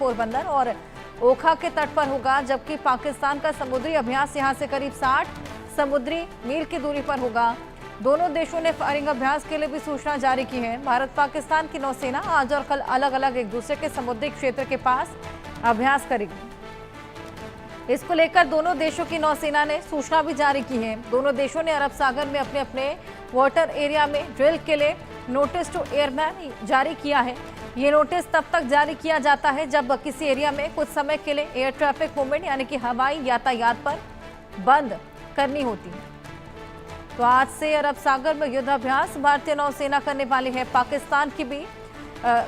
पोरबंदर और ओखा के तट पर होगा, जबकि पाकिस्तान का समुद्री अभ्यास यहां से करीब 60 समुद्री मील की दूरी पर होगा। दोनों देशों ने फायरिंग अभ्यास के लिए भी सूचना जारी की है। भारत पाकिस्तान की नौसेना आज और कल अलग अलग एक दूसरे के समुद्री क्षेत्र के पास अभ्यास करेगी। इसको लेकर दोनों देशों की नौसेना ने सूचना भी जारी की है। दोनों देशों ने अरब सागर में अपने अपने वाटर एरिया में ड्रिल के लिए नोटिस टू एयरमैन जारी किया है। ये नोटिस तब तक जारी किया जाता है जब किसी एरिया में कुछ समय के लिए एयर ट्रैफिक मूवमेंट यानी कि हवाई यातायात पर बंद करनी होती है। तो आज से अरब सागर में युद्धाभ्यास भारतीय नौसेना करने वाली है। पाकिस्तान की भी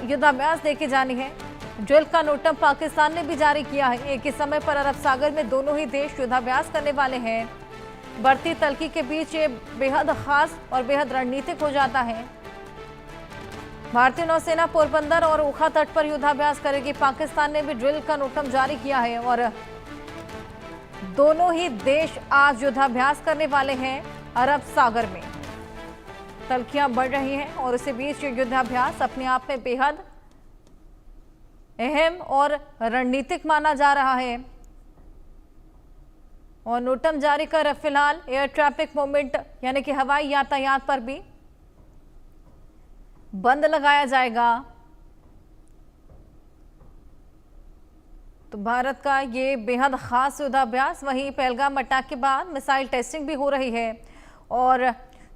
युद्धाभ्यास देखे जानी है। ड्रिल का नोटम पाकिस्तान ने भी जारी किया है। एक ही समय पर अरब सागर में दोनों ही देश युद्धाभ्यास करने वाले हैं। बढ़ती तलखी के बीच ये बेहद खास और बेहद रणनीतिक हो जाता है। भारतीय नौसेना पोरबंदर और ओखा तट पर युद्धाभ्यास करेगी। पाकिस्तान ने भी ड्रिल का नोटम जारी किया है और दोनों ही देश आज युद्धाभ्यास करने वाले हैं अरब सागर में। तलखियां बढ़ रही हैं और इसी बीच युद्धाभ्यास अपने आप में बेहद अहम और रणनीतिक माना जा रहा है और नोटम जारी कर फिलहाल एयर ट्रैफिक मूवमेंट यानी कि हवाई यातायात पर भी बंद लगाया जाएगा। तो भारत का ये बेहद खास युद्धाभ्यास, वहीं पहलगाम अटैक के बाद मिसाइल टेस्टिंग भी हो रही है और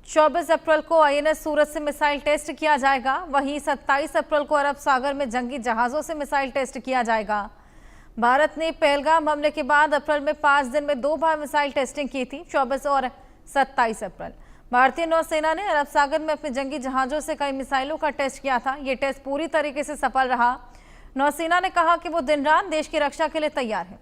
24 अप्रैल को आईएनएस सूरज से मिसाइल टेस्ट किया जाएगा। वहीं 27 अप्रैल को अरब सागर में जंगी जहाजों से मिसाइल टेस्ट किया जाएगा। भारत ने पहलगाम हमले के बाद अप्रैल में 5 दिन में 2 बार मिसाइल टेस्टिंग की थी, 24 और 27 अप्रैल। भारतीय नौसेना ने अरब सागर में अपने जंगी जहाजों से कई मिसाइलों का टेस्ट किया था। ये टेस्ट पूरी तरीके से सफल रहा। नौसेना ने कहा कि वो दिन रात देश की रक्षा के लिए तैयार है।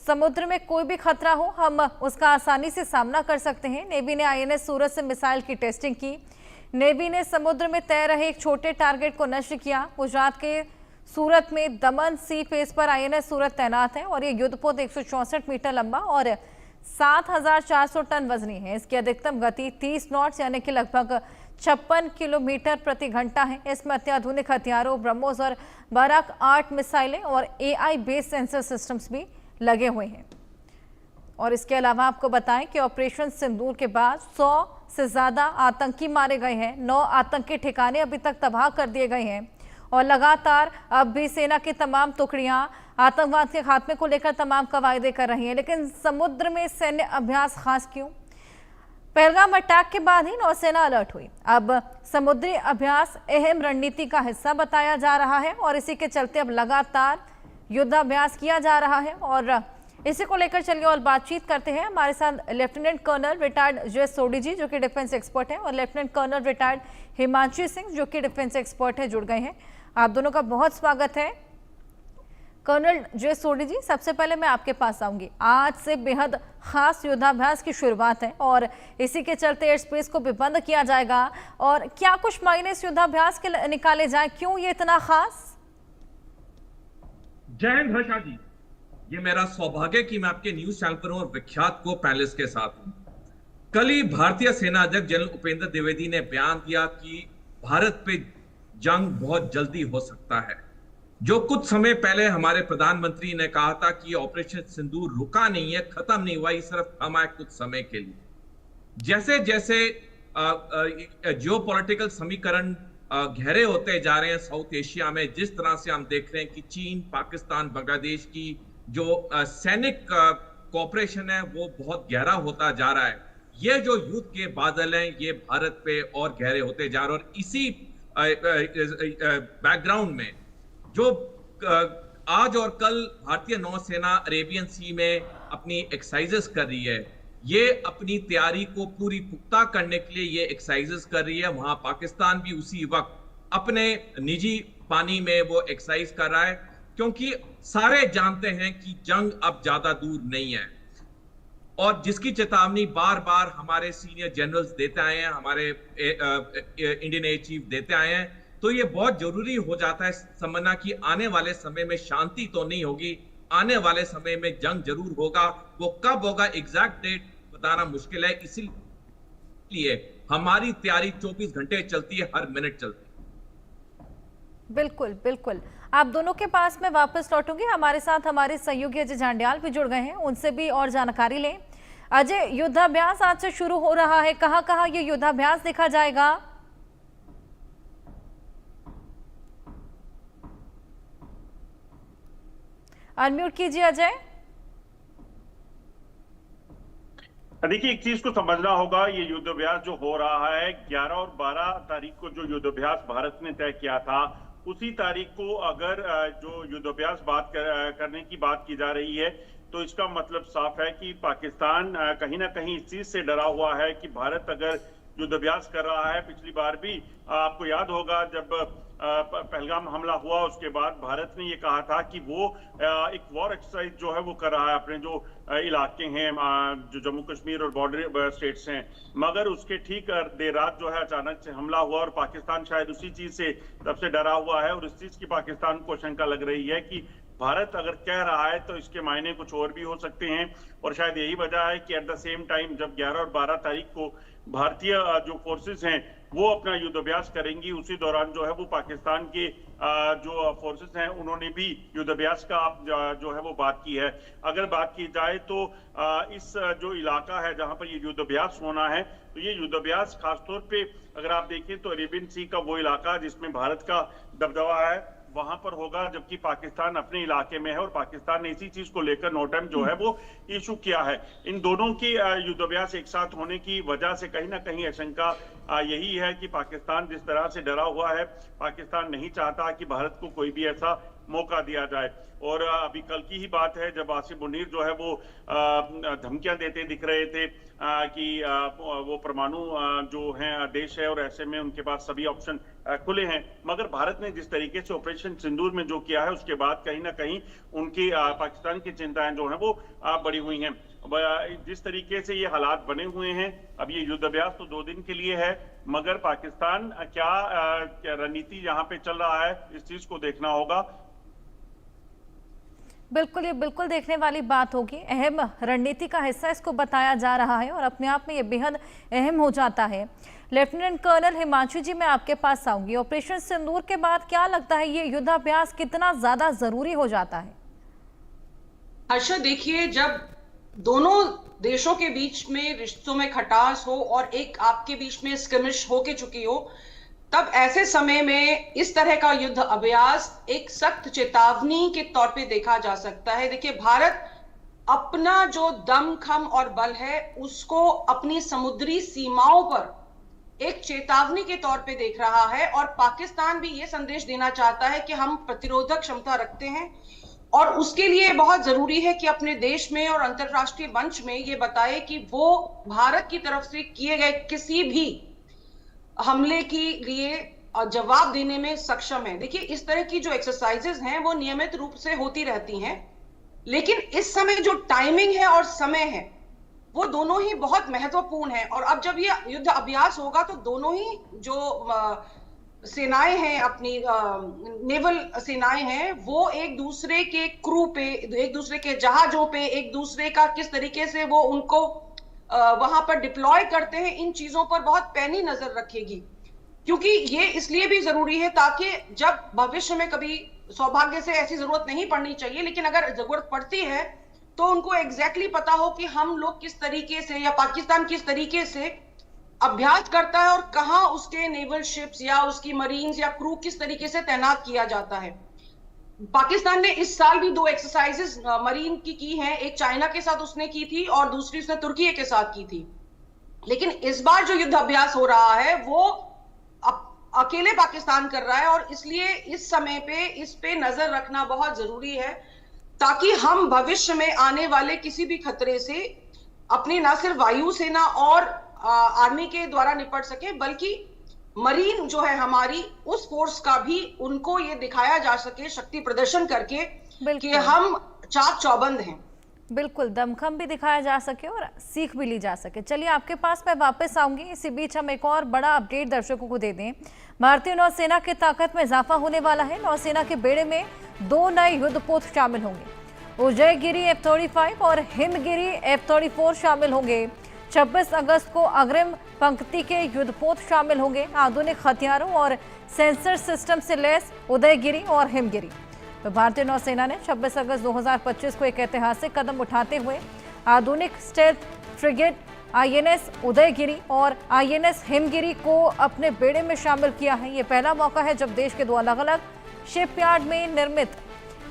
समुद्र में कोई भी खतरा हो हम उसका आसानी से सामना कर सकते हैं। नेवी ने आईएनएस सूरज से मिसाइल की टेस्टिंग की। नेवी ने समुद्र में तैर रहे एक छोटे टारगेट को नष्ट किया। गुजरात के सूरत में दमन सी फेस पर आईएनएस सूरज तैनात है और ये युद्धपोत 164 मीटर लंबा और 7,400 टन वजनी है। इसकी अधिकतम गति 30 नॉट्स यानी कि लगभग 56 किलोमीटर प्रति घंटा है। इसमें अत्याधुनिक हथियारों, ब्रह्मोस और बराक 8 मिसाइलें और एआई बेस्ड सेंसर सिस्टम्स भी लगे हुए हैं। और इसके अलावा आपको बताएं कि ऑपरेशन सिंदूर के बाद 100 से ज्यादा आतंकी मारे गए हैं। 9 आतंकी ठिकाने अभी तक तबाह कर दिए गए हैं और लगातार अब भी सेना की तमाम टुकड़ियां आतंकवाद के खात्मे को लेकर तमाम कवायदे कर रही हैं। लेकिन समुद्र में सैन्य अभ्यास खास क्यों? पहलगाम अटैक के बाद ही नौसेना अलर्ट हुई। अब समुद्री अभ्यास अहम रणनीति का हिस्सा बताया जा रहा है और इसी के चलते अब लगातार युद्धाभ्यास किया जा रहा है। और इसी को लेकर चलिए और बातचीत करते हैं। हमारे साथ lieutenant colonel retired J S. Sodhi ji जो कि डिफेंस एक्सपर्ट हैं और lieutenant colonel retired Himanshu Singh जो कि डिफेंस एक्सपर्ट है जुड़ गए हैं। आप दोनों का बहुत स्वागत है। Colonel JS. सोडी जी, सबसे पहले मैं आपके पास आऊंगी। आज से बेहद खास युद्धाभ्यास की शुरुआत है और इसी के चलते एयर स्पेस को भी बंद किया जाएगा और क्या कुछ मायने इस युद्धाभ्यास के निकाले जाए? क्यों ये इतना खास? जय हिंद हर्षा जी, ये मेरा सौभाग्य कि मैं आपके न्यूज चैनल पर हूं और विख्यात को पैनलिस्ट के साथ हूं। कल ही भारतीय सेना अध्यक्ष जनरल उपेंद्र द्विवेदी ने बयान दिया कि भारत पे जंग बहुत जल्दी हो सकता है। जो कुछ समय पहले हमारे प्रधानमंत्री ने कहा था कि ऑपरेशन सिंदूर रुका नहीं है, खत्म नहीं हुआ, ये सिर्फ थमा है कुछ समय के लिए। जैसे जैसे जियोपॉलिटिकल समीकरण गहरे होते जा रहे हैं साउथ एशिया में, जिस तरह से हम देख रहे हैं कि चीन, पाकिस्तान, बांग्लादेश की जो सैनिक कोऑपरेशन है वो बहुत गहरा होता जा रहा है। ये जो युद्ध के बादल हैं ये भारत पे और गहरे होते जा रहे हैं और इसी बैकग्राउंड में जो आज और कल भारतीय नौसेना अरेबियन सी में अपनी एक्सरसाइजेस कर रही है, ये अपनी तैयारी को पूरी पुख्ता करने के लिए ये एक्सरसाइजेस कर रही है। वहां पाकिस्तान भी उसी वक्त अपने निजी पानी में वो एक्सरसाइज कर रहा है, क्योंकि सारे जानते हैं कि जंग अब ज्यादा दूर नहीं है और जिसकी चेतावनी बार बार हमारे सीनियर जनरल्स देते आए हैं, हमारे इंडियन एयर चीफ देते आए हैं। तो ये बहुत जरूरी हो जाता है समझना कि आने वाले समय में शांति तो नहीं होगी, आने वाले समय में जंग जरूर होगा। वो कब होगा एग्जैक्ट डेट बताना मुश्किल है, इसीलिए हमारी तैयारी 24 घंटे चलती है, हर मिनट चलती है। बिल्कुल बिल्कुल। आप दोनों के पास मैं वापस लौटूंगी। हमारे साथ हमारे सहयोगी अजय जांड्याल भी जुड़ गए हैं, उनसे भी और जानकारी लें। अजय, युद्धाभ्यास आज से शुरू हो रहा है, कहां कहां ये युद्धाभ्यास देखा जाएगा? अनम्यूट कीजिए अजय। देखिए, एक चीज को समझना होगा, ये युद्धाभ्यास जो हो रहा है 11 और 12 तारीख को जो युद्धाभ्यास भारत ने तय किया था, उसी तारीख को अगर जो युद्धाभ्यास करने की बात की जा रही है, तो इसका मतलब साफ है कि पाकिस्तान कहीं ना कहीं इस चीज से डरा हुआ है कि भारत अगर युद्धाभ्यास कर रहा है। पिछली बार भी आपको याद होगा, जब पहलगाम हमला हुआ, उसके बाद भारत ने ये कहा था कि वो एक वॉर एक्सरसाइज जो है वो कर रहा है अपने जो इलाके हैं, जो जम्मू कश्मीर और बॉर्डर स्टेट्स हैं। मगर उसके ठीक देर रात जो है अचानक से हमला हुआ और पाकिस्तान शायद उसी चीज से तब से डरा हुआ है। और इस चीज की पाकिस्तान को शंका लग रही है कि भारत अगर कह रहा है तो इसके मायने कुछ और भी हो सकते हैं। और शायद यही वजह है कि एट द सेम टाइम जब 11 और 12 तारीख को भारतीय जो फोर्सेस हैं वो अपना युद्धाभ्यास करेंगी, उसी दौरान जो है वो पाकिस्तान के जो फोर्सेस हैं उन्होंने भी युद्धाभ्यास का जो है वो बात की है। अगर बात की जाए तो इस जो इलाका है जहां पर ये युद्धाभ्यास होना है, तो ये युद्धाभ्यास खासतौर पे अगर आप देखें तो अरेबियन सी का वो इलाका जिसमें भारत का दबदबा है वहां पर होगा, जबकि पाकिस्तान अपने इलाके में है। और पाकिस्तान ने इसी चीज को लेकर नोटम जो है वो इशू किया है। इन दोनों के युद्धाभ्यास एक साथ होने की वजह से कहीं ना कहीं आशंका यही है कि पाकिस्तान जिस तरह से डरा हुआ है, पाकिस्तान नहीं चाहता कि भारत को कोई भी ऐसा मौका दिया जाए। और अभी कल की ही बात है जब आसिफ मुनीर जो है वो धमकियां देते दिख रहे थे कि वो परमाणु जो है देश है और ऐसे में उनके पास सभी ऑप्शन खुले हैं। मगर भारत ने जिस तरीके से ऑपरेशन सिंदूर में जो किया है, उसके बाद कहीं ना कहीं उनकी पाकिस्तान की चिंताएं जो है वो बढ़ी हुई हैं। जिस तरीके से ये हालात बने हुए हैं, अब ये युद्धाभ्यास तो 2 दिन के लिए है, मगर पाकिस्तान क्या रणनीति यहाँ पे चल रहा है, इस चीज को देखना होगा। बिल्कुल, ये बिल्कुल देखने वाली बात होगी। अहम रणनीति का हिस्सा इसको बताया जा रहा है और अपने आप में ये बेहद अहम हो जाता है। लेफ्टिनेंट कर्नल हिमांशु जी, मैं आपके पास आऊंगी। ऑपरेशन सिंदूर के बाद क्या लगता है ये युद्धाभ्यास कितना ज्यादा जरूरी हो जाता है? हर्षा, देखिए, जब दोनों देशों के बीच में रिश्तों में खटास हो और एक आपके बीच में स्किमिश हो के चुकी हो, तब ऐसे समय में इस तरह का युद्ध अभ्यास एक सख्त चेतावनी के तौर पे देखा जा सकता है। देखिए, भारत अपना जो दमखम और बल है उसको अपनी समुद्री सीमाओं पर एक चेतावनी के तौर पे देख रहा है और पाकिस्तान भी ये संदेश देना चाहता है कि हम प्रतिरोधक क्षमता रखते हैं। और उसके लिए बहुत जरूरी है कि अपने देश में और अंतरराष्ट्रीय मंच में ये बताए कि वो भारत की तरफ से किए गए किसी भी हमले के लिए जवाब देने में सक्षम है। देखिए, इस तरह की जो एक्सरसाइजेस हैं वो नियमित रूप से होती रहती हैं, लेकिन इस समय जो टाइमिंग है और समय है वो दोनों ही बहुत महत्वपूर्ण है। और अब जब ये युद्ध अभ्यास होगा तो दोनों ही जो सेनाएं हैं, अपनी नेवल सेनाएं हैं, वो एक दूसरे के क्रू पे, एक दूसरे के जहाजों पे, एक दूसरे का किस तरीके से वो उनको वहां पर डिप्लॉय करते हैं, इन चीजों पर बहुत पैनी नजर रखेगी। क्योंकि ये इसलिए भी जरूरी है ताकि जब भविष्य में कभी सौभाग्य से ऐसी जरूरत नहीं पड़नी चाहिए, लेकिन अगर जरूरत पड़ती है तो उनको एग्जैक्टली पता हो कि हम लोग किस तरीके से या पाकिस्तान किस तरीके से अभ्यास करता है और कहां उसके नेवल शिप्स या उसकी मरीन्स या क्रू किस तरीके से तैनात किया जाता है। पाकिस्तान ने इस साल भी 2 एक्सरसाइजेस मरीन की हैं, एक चाइना के साथ उसने की थी और दूसरी उसने तुर्की के साथ की थी। लेकिन इस बार जो युद्ध अभ्यास हो रहा है वो अकेले पाकिस्तान कर रहा है और इसलिए इस समय पे इस पे नजर रखना बहुत जरूरी है ताकि हम भविष्य में आने वाले किसी भी खतरे से अपनी न सिर्फ वायुसेना और आर्मी के द्वारा निपट सके, बल्कि मरीन जो है हमारी, उस फोर्स का भी उनको ये दिखाया जा सके शक्ति प्रदर्शन करके कि हम चाक चौबंद हैं। बिल्कुल, दमखम भी दिखाया जा सके और सीख भी ली जा सके। चलिए, आपके पास मैं वापस आऊंगी। इसी बीच हम एक और बड़ा अपडेट दर्शकों को दे दें। भारतीय नौसेना की ताकत में इजाफा होने वाला है। नौसेना के बेड़े में 2 नए युद्धपोत शामिल होंगे। उदयगिरी F-35 और हिमगिरी F-34 शामिल होंगे। 26 अगस्त को अग्रिम पंक्ति के युद्धपोत शामिल होंगे। आधुनिक हथियारों और सेंसर सिस्टम से लैस उदयगिरी और हिमगिरी तो भारतीय नौसेना ने 26 अगस्त 2025 को एक ऐतिहासिक कदम उठाते हुए आधुनिक स्टेल्थ फ्रिगेट आईएनएस उदयगिरी और आईएनएस हिमगिरी को अपने बेड़े में शामिल किया है। ये पहला मौका है जब देश के दो अलग अलग शिपयार्ड में निर्मित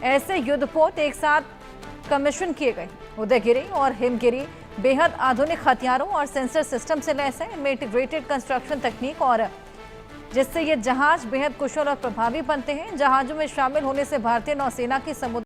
ऐसे युद्धपोत एक साथ कमीशन किए गए। उदयगिरी और हिमगिरी बेहद आधुनिक हथियारों और सेंसर सिस्टम से लैस है। इनमें इंटीग्रेटेड कंस्ट्रक्शन तकनीक और जिससे ये जहाज बेहद कुशल और प्रभावी बनते हैं। जहाजों में शामिल होने से भारतीय नौसेना की समुद्र